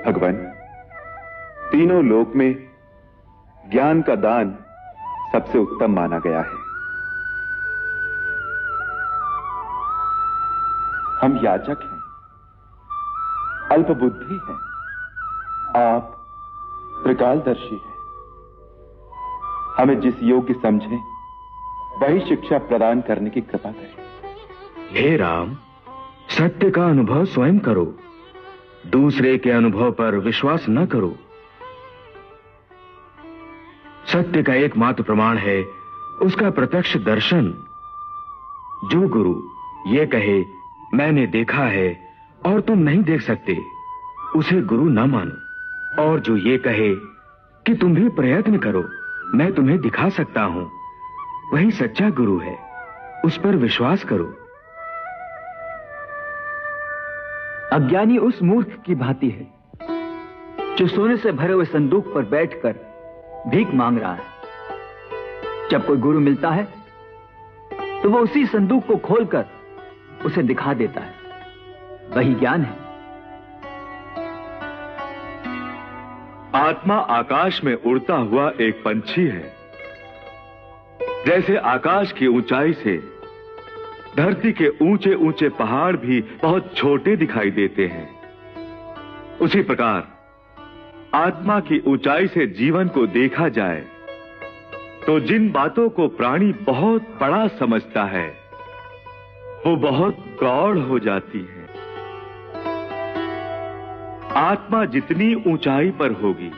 भगवान, तीनों लोक में ज्ञान का दान सबसे उत्तम माना गया है। हम याचक हैं, अल्पबुद्धि हैं, आप त्रिकालदर्शी हैं। हमें जिस योग्य समझें वही शिक्षा प्रदान करने की कृपा करें। हे राम, सत्य का अनुभव स्वयं करो, दूसरे के अनुभव पर विश्वास न करो। सत्य का एकमात्र प्रमाण है उसका प्रत्यक्ष दर्शन। जो गुरु ये कहे मैंने देखा है और तुम नहीं देख सकते, उसे गुरु न मानो। और जो ये कहे कि तुम भी प्रयत्न करो, मैं तुम्हें दिखा सकता हूं, वही सच्चा गुरु है, उस पर विश्वास करो। अज्ञानी उस मूर्ख की भांति है जो सोने से भरे हुए संदूक पर बैठकर भीख मांग रहा है। जब कोई गुरु मिलता है तो वो उसी संदूक को खोलकर उसे दिखा देता है, वही ज्ञान है। आत्मा आकाश में उड़ता हुआ एक पंछी है। जैसे आकाश की ऊंचाई से धरती के ऊंचे ऊंचे पहाड़ भी बहुत छोटे दिखाई देते हैं, उसी प्रकार आत्मा की ऊंचाई से जीवन को देखा जाए तो जिन बातों को प्राणी बहुत बड़ा समझता है वो बहुत गौड़ हो जाती है। आत्मा जितनी ऊंचाई पर होगी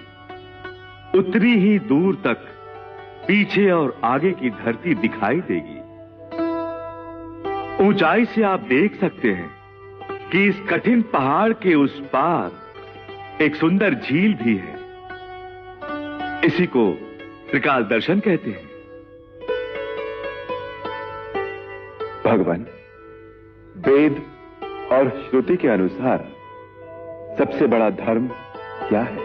उतनी ही दूर तक पीछे और आगे की धरती दिखाई देगी। ऊंचाई से आप देख सकते हैं कि इस कठिन पहाड़ के उस पार एक सुंदर झील भी है। इसी को त्रिकाल दर्शन कहते हैं। भगवान, वेद और श्रुति के अनुसार सबसे बड़ा धर्म क्या है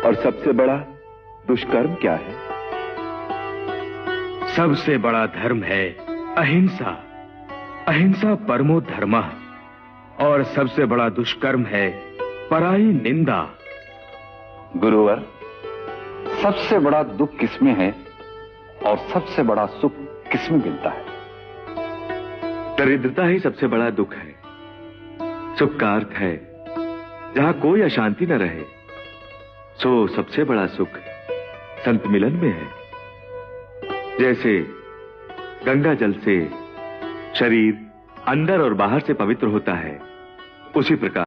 और सबसे बड़ा दुष्कर्म क्या है? सबसे बड़ा धर्म है अहिंसा। अहिंसा परमो धर्मः। और सबसे बड़ा दुष्कर्म है पराई निंदा। गुरुवर, सबसे बड़ा दुख किसमें है और सबसे बड़ा सुख किसमें मिलता है? दरिद्रता ही सबसे बड़ा दुख है। सुख का अर्थ है जहां कोई अशांति न रहे, सो सबसे बड़ा सुख संत मिलन में है। जैसे गंगा जल से शरीर अंदर और बाहर से पवित्र होता है, उसी प्रकार